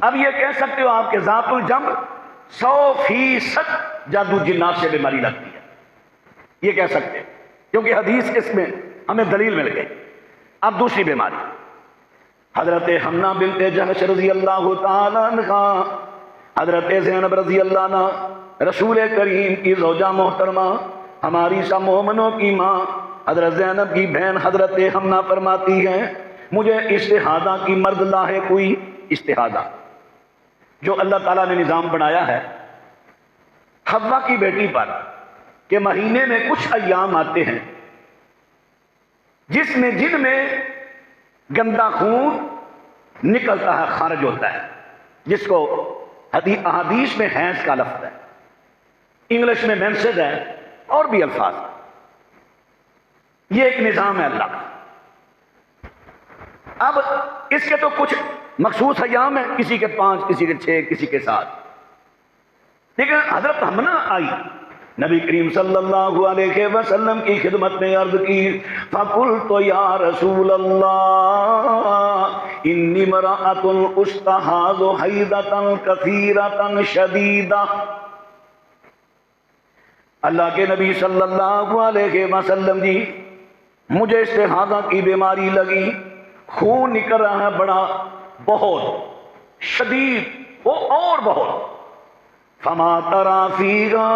اب یہ کہہ سکتے ہو آپ کے ذات الجمع 100% جادو جنات سے بیماری لگتی ہے، یہ کہہ سکتے ہیں، کیونکہ حدیث اس میں ہمیں دلیل مل گئی۔ اب دوسری بیماری، حضرت حمنہ بنت جحش رضی اللہ تعالیٰ عنہ، حضرت زینب رضی اللہ عنہ، رسول کریم کی زوجہ محترمہ، ہماری سب مومنوں کی ماں، حضرت زینب کی بہن حضرت حمنہ فرماتی ہیں مجھے استحاضہ کی مرد لاحق ہوئی۔ استحاضہ جو اللہ تعالیٰ نے نظام بنایا ہے حوا کی بیٹی پر کہ مہینے میں کچھ ایام آتے ہیں جن میں گندا خون نکلتا ہے، خارج ہوتا ہے، جس کو احادیث میں حیض کا لفظ ہے، انگلش میں مینسز ہے، اور بھی الفاظ۔ یہ ایک نظام ہے اللہ کا۔ اب اس کے تو کچھ مخصوص ایام ہیں، کسی کے 5، کسی کے 6، کسی کے 7، لیکن حضرت حمنہ آئی، نبی کریم صلی اللہ علیہ وسلم کی خدمت میں عرض کی، فَقُلْتُ يَا رَسُولَ اللَّهِ إِنِّي امْرَأَةٌ أُسْتَحَاضُ حَيْضَةً كَثِيرَةً شَدِيدَةً۔ اللہ کے نبی صلی اللہ علیہ وسلم جی، مجھے استحاضہ کی بیماری لگی، خون نکل رہا ہے بڑا، بہت شدید، وہ اور بہت۔ فَمَا تَرَى فِيهَا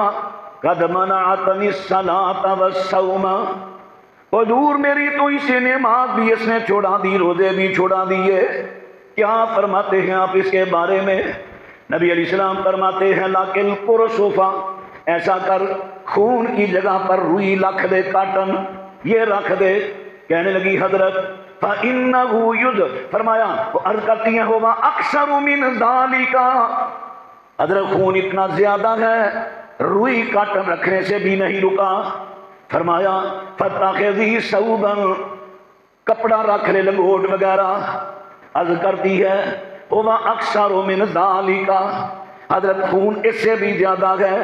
قَدْ مَنَعَتْنِي الصَّلَاةَ وَالصَّوْمَ۔ حضور میری تو اسے نماز بھی اس نے چھوڑا دی، روزے بھی چھوڑا دیے، کیا فرماتے ہیں آپ اس کے بارے میں؟ نبی علیہ السلام فرماتے ہیں لَكِلْ قُرْصُفَا، ایسا کر خون کی جگہ پر روئی رکھ دے، کاٹن یہ رکھ دے۔ کہنے لگی حضرت فَإِنَّهُ فرمایا وہ عرض کرتی ہیں ہوگا اکثر من ذَلِكَ، حضرت خون اتنا زیادہ ہے روئی کاٹن رکھنے سے بھی نہیں رکا۔ فرمایا فَاتَّخِذِي ثَوْبًا، کپڑا رکھ لے، لنگوٹ وغیرہ۔ عرض کرتی ہے ہوگا اکثر من ذَلِكَ، حضرت خون اس سے بھی زیادہ ہے۔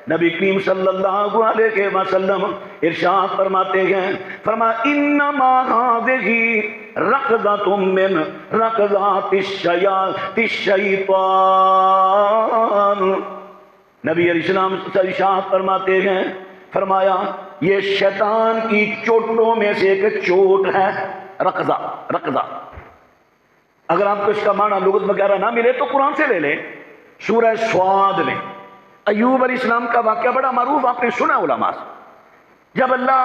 نبی کریم صلی اللہ علیہ وسلم ارشاد فرماتے ہیں، فرمایا انما هذه رقضۃ من رقضات الشیطان۔ نبی علیہ السلام ارشاد فرماتے ہیں، فرمایا یہ شیطان کی چوٹوں میں سے ایک چوٹ ہے، رقضہ۔ رقضہ اگر آپ کو اس کا معنی لغت وغیرہ نہ ملے تو قرآن سے لے لیں، سورہ سواد میں ایوب علیہ السلام کا واقعہ بڑا معروف، آپ نے سنا علماء سے۔ جب اللہ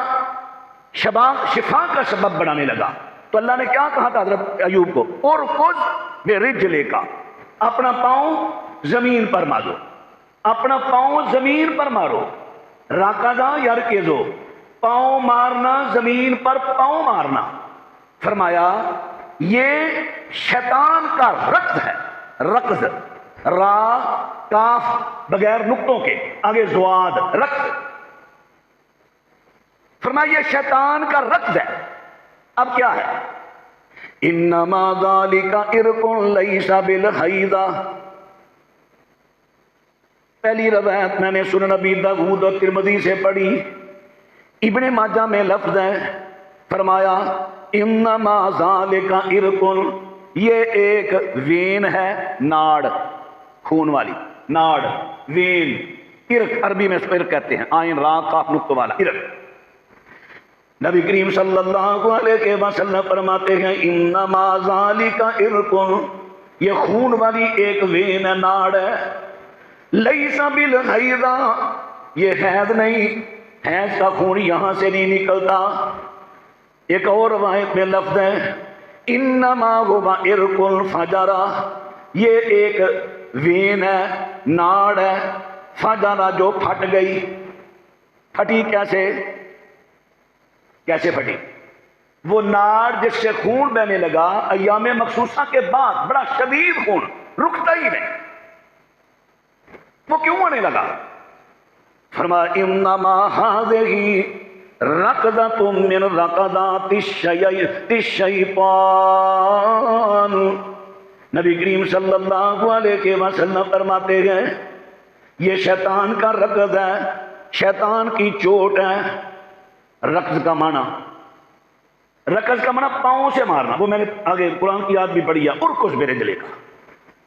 شفا کا سبب بنانے لگا تو اللہ نے کیا کہا تھا حضرت ایوب کو؟ ارکض برجلک، اپنا پاؤں زمین پر مارو، اپنا پاؤں زمین پر مارو۔ راکضا یرکضو، پاؤں مارنا، زمین پر پاؤں مارنا۔ فرمایا یہ شیطان کا رقص ہے، رقص، را کاف بغیر نقطوں کے، آگے زواد، رقص۔ فرمایا یہ شیطان کا رقص ہے۔ اب کیا ہے؟ انما ذالک ارق لیس بالحیضہ۔ پہلی روایت میں نے سنن ابی داؤد اور ترمذی سے پڑھی، ابن ماجہ میں لفظ ہے، فرمایا انما ذالک ارق، یہ ایک وین ہے، ناڑ، خون والی ناڑ، وین، ارق عربی میں اس کو ارق کہتے ہیں، آئین را قاف نقطہ والا ارق۔ نبی کریم صلی اللہ علیہ وسلم فرماتے ہیں انما ذالک ارق، یہ خون والی ایک وین ہے، ناڑ ہے، لیس بالحیضہ، یہ حیض نہیں، حیض کا خون یہاں سے نہیں نکلتا۔ ایک اور روایت میں لفظ ہے انما هو ارق الفجرہ، یہ ایک وین ہے، ناڑ ہے، فجرہ جو پھٹ گئی۔ پھٹی کیسے؟ کیسے پھٹی؟ وہ ناڑ جس سے خون بہنے لگا ایام مخصوصہ کے بعد، بڑا شدید خون، رکتا ہی نہیں، وہ کیوں ہونے لگا؟ فرمایا انما هذه رقضۃ من رقضات الشیطان۔ نبی کریم صلی اللہ علیہ وسلم فرماتے ہیں یہ شیطان کا رقض ہے، شیطان کی چوٹ ہے۔ رقض کا معنی پاؤں سے مارنا، وہ میں نے آگے قرآن کی یاد بھی پڑھی ہے، ارکض برجلک،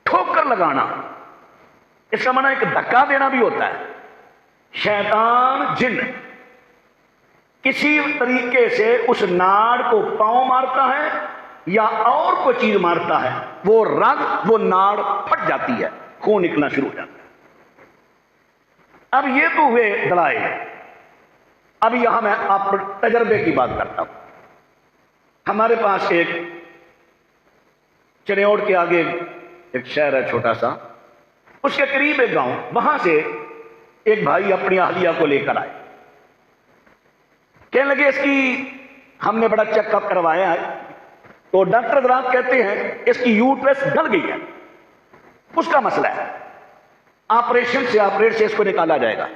ٹھوک ٹھوکر لگانا، اس کا معنی ایک دھکا دینا بھی ہوتا ہے۔ شیطان جن کسی طریقے سے اس ناڑ کو پاؤں مارتا ہے یا اور کوئی چیز مارتا ہے، وہ رگ وہ ناڑ پھٹ جاتی ہے، خون نکلنا شروع ہو جاتا ہے۔ اب یہ تو ہوئے دلائل۔ اب یہاں میں آپ پر تجربے کی بات کرتا ہوں۔ ہمارے پاس ایک چنیوڑ کے آگے ایک شہر ہے چھوٹا سا، اس کے قریب ایک گاؤں، وہاں سے ایک بھائی اپنی اہلیہ کو لے کر آئے، کہنے لگے اس کی ہم نے بڑا چیک اپ کروایا ہے، تو ڈاکٹر حضرات کہتے ہیں اس کی یوٹرس گل گئی ہے، اس کا مسئلہ ہے، آپریشن سے آپریٹ سے اس کو نکالا جائے گا۔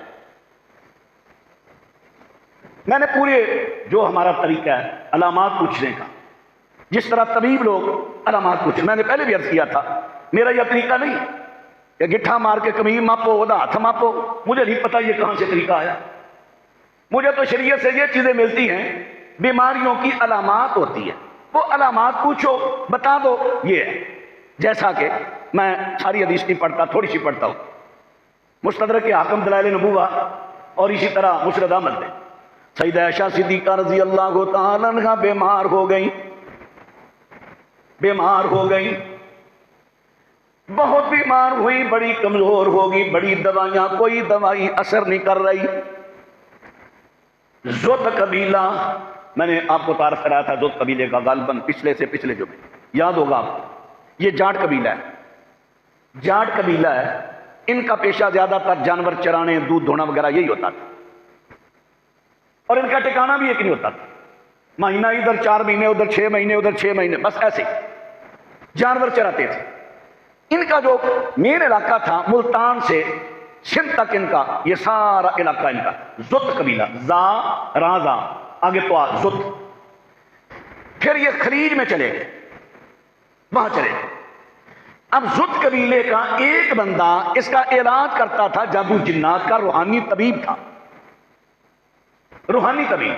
میں نے پورے جو ہمارا طریقہ ہے علامات پوچھنے کا، جس طرح طبیب لوگ علامات پوچھیں، میں نے پہلے بھی عرض کیا تھا، میرا یہ طریقہ نہیں کہ گٹھا مار کے کمیر ماپو ادا ہاتھ ماپو، مجھے نہیں پتا یہ کہاں سے طریقہ آیا۔ مجھے تو شریعت سے یہ چیزیں ملتی ہیں، بیماریوں کی علامات ہوتی ہے، وہ علامات پوچھو بتا دو یہ ہے۔ جیسا کہ میں ساری حدیث نہیں پڑھتا، تھوڑی سی پڑھتا ہوں، مستدرک کے حاکم دلائل نبوہ اور اسی طرح مسند احمد میں سیدہ عائشہ صدیقہ رضی اللہ تعالیٰ عنہا بیمار ہو گئی، بہت بیمار ہوئی، بڑی کمزور ہوگی، بڑی دوائیاں، کوئی دوائی اثر نہیں کر رہی۔ زد قبیلہ، میں نے آپ کو تعارف کرایا تھا زد قبیلے کا، غالباً پچھلے جو میں یاد ہوگا آپ کو، یہ جاٹ قبیلہ ہے، جاٹ قبیلہ ہے، ان کا پیشہ زیادہ تر جانور چرانے، دودھ دھونا وغیرہ یہی ہوتا تھا، اور ان کا ٹھکانہ بھی ایک نہیں ہوتا تھا، مہینہ ادھر 4 مہینے، ادھر 6 مہینے، ادھر 6 مہینے، بس ایسے جانور چراتے تھے۔ ان کا جو مین علاقہ تھا ملتان سے سندھ تک، ان کا یہ سارا علاقہ ان کا زت قبیلہ، زا رازا آگے تو زت۔ پھر یہ خلیج میں چلے گئے، وہاں چلے گئے۔ اب زت قبیلے کا ایک بندہ اس کا علاج کرتا تھا، جادو جنات کا روحانی طبیب تھا، روحانی طبیب۔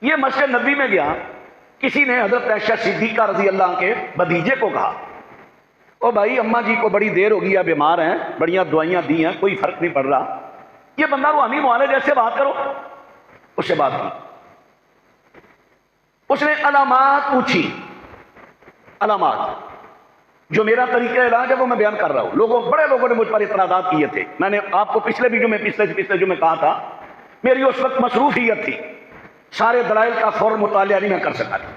یہ مسجد نبوی میں گیا، کسی نے حضرت عائشہ صدیقہ رضی اللہ عنہ کے بھتیجے کو کہا، او بھائی اماں جی کو بڑی دیر ہوگی، یا بیمار ہیں، بڑیاں دوائیاں دی ہیں، کوئی فرق نہیں پڑ رہا، یہ بندہ روحانی معالج سے بات کرو۔ اس سے بات کی، اس نے علامات پوچھی، علامات جو میرا طریقہ علاج ہے وہ میں بیان کر رہا ہوں۔ بڑے لوگوں نے مجھ پر اعتراضات کیے تھے، میں نے آپ کو پچھلے جو میں کہا تھا، میری اس وقت مصروفیت تھی، سارے دلائل کا فوراً مطالعہ نہیں میں کر سکا تھا،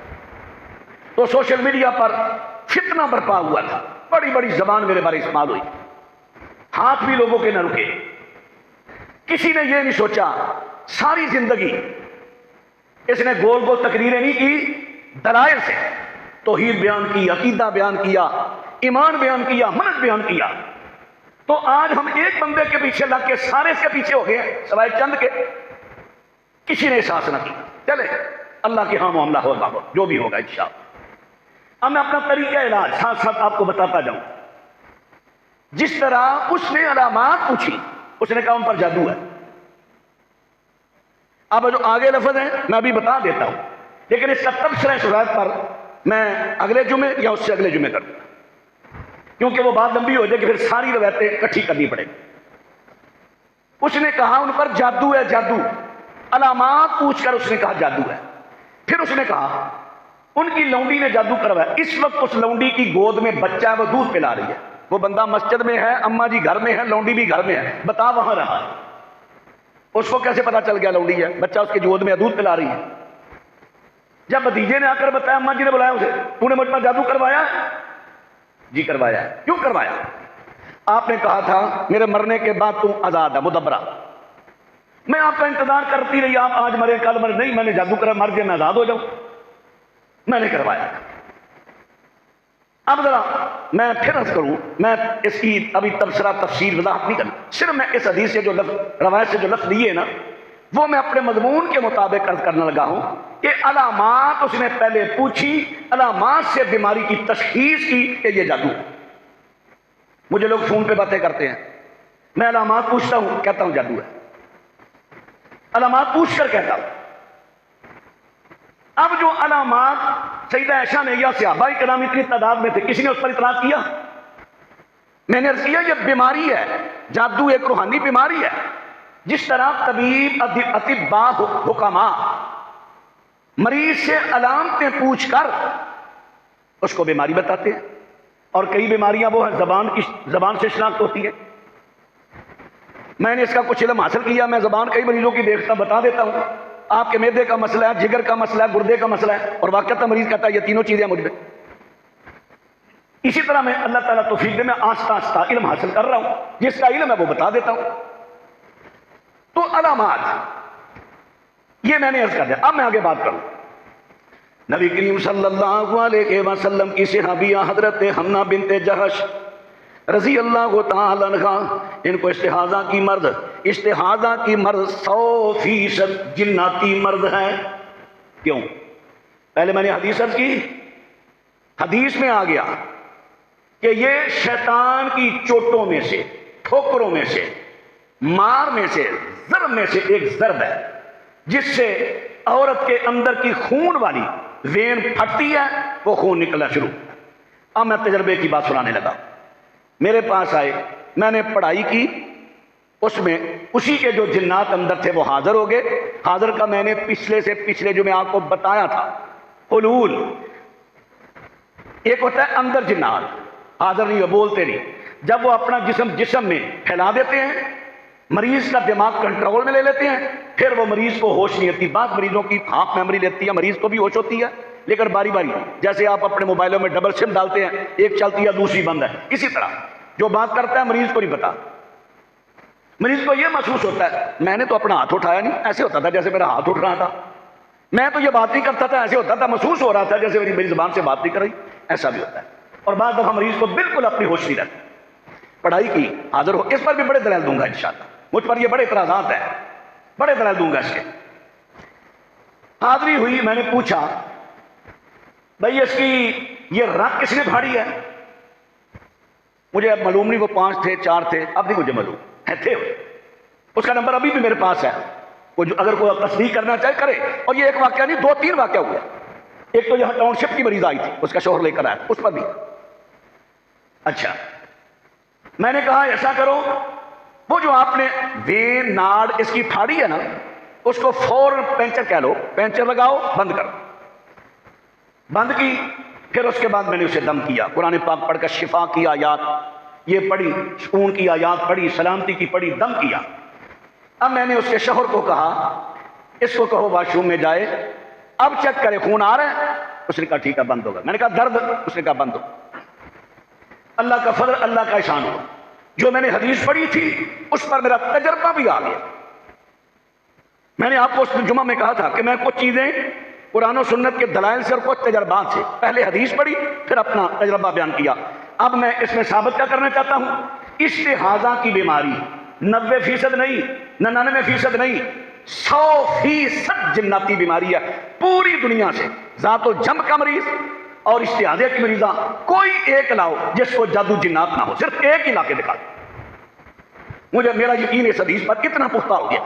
تو سوشل میڈیا پر فتنہ برپا ہوا تھا، بڑی بڑی زبان میرے بارے استعمال ہوئی، ہاتھ بھی لوگوں کے نہ رکے۔ کسی نے یہ نہیں سوچا، ساری زندگی اس نے گول گول تقریریں نہیں کی، دلائل سے توحید بیان کی، عقیدہ بیان کیا، ایمان بیان کیا، منہج بیان کیا، تو آج ہم ایک بندے کے پیچھے لگ کے سارے اس کے پیچھے ہو گئے، سوائے چند کے کسی نے احساس نہ کیا۔ چلے اللہ کے ہاں معاملہ ہوگا، جو بھی ہوگا انشاءاللہ۔ اب میں اپنا طریقہ علاج ساتھ ساتھ آپ کو بتاتا جاؤں۔ جس طرح اس نے علامات پوچھی، اس نے کہا ان پر جادو ہے۔ اب جو آگے لفظ ہیں میں بھی بتا دیتا ہوں، لیکن اس کا تبصرہ شرائط پر میں اگلے جمعے یا اس سے اگلے جمعے کروں گا، کیونکہ وہ بات لمبی ہو جائے گی، پھر ساری روایتیں اکٹھی کرنی پڑے گی۔ اس نے کہا ان پر جادو ہے، جادو، علامات پوچھ کر اس نے کہا جادو ہے۔ پھر اس نے کہا ان کی لونڈی نے جادو کروایا، اس وقت اس لونڈی کی گود میں بچہ ہے، وہ دودھ پلا رہی ہے، وہ بندہ مسجد میں ہے، اماں جی گھر میں ہے، لونڈی بھی گھر میں ہے، بتا وہاں رہا ہے، اس کو کیسے پتا چل گیا لونڈی ہے، بچہ اس کی گود میں دودھ پلا رہی ہے؟ جب بھتیجے نے آ کر بتایا، اماں جی نے بلایا اسے، تو نے مجھ پر جادو کروایا؟ جی کروایا ہے۔ کیوں کروایا؟ آپ نے کہا تھا میرے مرنے کے بعد تم آزاد ہے، مدبرہ، میں آپ کا انتظار کرتی رہی، آپ آج مرے کل مرے، نہیں میں نے جادو کرا، مر جائے میں آزاد ہو جاؤں، میں نے کروایا۔ اب ذرا میں پھر عرض کروں، میں اس کی ابھی تبصرہ تفسیر وضاحت نہیں کروں، صرف میں اس حدیث سے جو لفظ روایت سے جو لفظ لیے نا وہ میں اپنے مضمون کے مطابق عرض کرنے لگا ہوں کہ علامات اس نے پہلے پوچھی، علامات سے بیماری کی تشخیص کی کہ یہ جادو ہے۔ مجھے لوگ فون پہ باتیں کرتے ہیں، میں علامات پوچھتا ہوں، کہتا ہوں جادو ہے، علامات پوچھ کر کہتا ہوں۔ اب جو علامات سیدہ عائشہ نے یا صحابہ کرام اتنی تعداد میں تھے، کسی نے اس پر اعتراض کیا؟ میں نے عرض کیا یہ بیماری ہے، جادو ایک روحانی بیماری ہے، جس طرح طبیب اطباء حکماء مریض سے علامتیں پوچھ کر اس کو بیماری بتاتے ہیں، اور کئی بیماریاں وہ ہیں زبان سے شناخت ہوتی ہے۔ میں نے اس کا کچھ علم حاصل کیا، میں زبان کئی مریضوں کی دیکھتا بتا دیتا ہوں، آپ کے معدے کا مسئلہ ہے، جگر کا مسئلہ ہے، گردے کا مسئلہ ہے، اور واقعہ مریض کہتا ہے یہ تینوں چیزیں مجھ میں۔ اسی طرح میں اللہ تعالیٰ توفیق دے میں آہستہ آہستہ علم حاصل کر رہا ہوں، جس کا علم ہے وہ بتا دیتا ہوں۔ تو علامات یہ میں نے عرض کر دیا۔ اب میں آگے بات کروں، نبی کریم صلی اللہ علیہ وسلم کی صحابیہ حضرت حمنہ بنت جہش رضی اللہ تعالی عنہ، ان کو استحاضہ کی مرض 100% جناتی مرض ہے۔ کیوں؟ پہلے میں نے حدیث عرض کی، حدیث میں آ گیا کہ یہ شیطان کی چوٹوں میں سے، ٹھوکروں میں سے، مار میں سے، ضرب میں سے ایک ضرب ہے، جس سے عورت کے اندر کی خون والی وین پھٹتی ہے، وہ خون نکلنا شروع۔ اب میں تجربے کی بات سنانے لگا۔ میرے پاس آئے، میں نے پڑھائی کی، اس میں اسی کے جو جنات اندر تھے وہ حاضر ہو گئے۔ حاضر کا میں نے پچھلے جو میں آپ کو بتایا تھا حلول، ایک ہوتا ہے اندر جنات، حاضر نہیں، وہ بولتے نہیں، جب وہ اپنا جسم میں پھیلا دیتے ہیں، مریض کا دماغ کنٹرول میں لے لیتے ہیں، پھر وہ مریض کو ہوش نہیں ہوتی۔ بعض مریضوں کی ہاف میموری لیتی ہے، مریض کو بھی ہوش ہوتی ہے، لیکن باری باری، جیسے آپ اپنے موبائلوں میں ڈبل سم ڈالتے ہیں، ایک چلتی ہے دوسری بند ہے، اسی طرح جو بات کرتا ہے مریض کو نہیں پتا۔ مریض کو یہ محسوس ہوتا ہے میں نے تو اپنا ہاتھ اٹھایا نہیں، ایسے ہوتا تھا جیسے میرا ہاتھ اٹھ رہا تھا، میں تو یہ بات نہیں کرتا تھا، ایسے ہوتا تھا محسوس ہو رہا تھا جیسے میری زبان سے بات نہیں کر رہی، ایسا بھی ہوتا ہے۔ اور بعض دفعہ مریض کو بالکل اپنی ہوش نہیں رہتی۔ پڑھائی کی، حاضر ہو، اس پر بھی بڑے دلائل دوں گا انشاءاللہ، مجھ پر یہ بڑے اعتراضات ہیں، بڑے دلائل دوں گا اس کے۔ حاضری ہوئی، میں نے پوچھا بھائی اس کی یہ رگ کس نے پھاڑی ہے؟ مجھے اب معلوم نہیں، وہ 5 تھے 4 تھے، اب نہیں مجھے معلوم ہے، تھے اس کا نمبر ابھی بھی میرے پاس ہے، وہ جو اگر کوئی تصدیق کرنا چاہے کرے۔ اور یہ ایک واقعہ نہیں، 2-3 واقعہ ہوئے۔ ایک تو یہاں ٹاؤن شپ کی مریض آئی تھی، اس کا شوہر لے کر آیا، اس پر بھی۔ اچھا، میں نے کہا ایسا کرو، وہ جو آپ نے وین ناڑ اس کی پھاڑی ہے نا، اس کو فوراً پینچر کہہ لو، پینچر لگاؤ، بند کرو۔ بند کی، پھر اس کے بعد میں نے اسے دم کیا، قرآن پاک پڑھ کر شفا کی آیات یہ پڑھی، سکون کی آیات پڑھی، سلامتی کی پڑھی، دم کیا۔ اب میں نے اس کے شوہر کو کہا اس کو کہو واش روم میں جائے، اب چیک کرے خون آ رہا ہے؟ اس نے کہا ٹھیک ہے بند ہوگا۔ میں نے کہا درد؟ اس نے کہا بند ہو۔ اللہ کا فضل، اللہ کا احسان ہو، جو میں نے حدیث پڑھی تھی اس پر میرا تجربہ بھی آ گیا۔ میں نے آپ کو اس جمعہ میں کہا تھا کہ میں کچھ چیزیں قرآن و سنت کے دلائل سے اور کچھ تجربات سے، پہلے حدیث پڑھی پھر اپنا تجربہ بیان کیا۔ اب میں اس میں ثابت کیا کرنا چاہتا ہوں، استحاضہ کی بیماری 90% نہیں، 99% نہیں، 100% جناتی بیماری ہے۔ پوری دنیا سے ذات و جم کا مریض اور استحاضے کی مریضہ کوئی ایک لاؤ جس کو جادو جنات نہ ہو، صرف ایک ہی لا کے دکھا۔ مجھے میرا یقین اس حدیث پر اتنا پختہ ہو گیا۔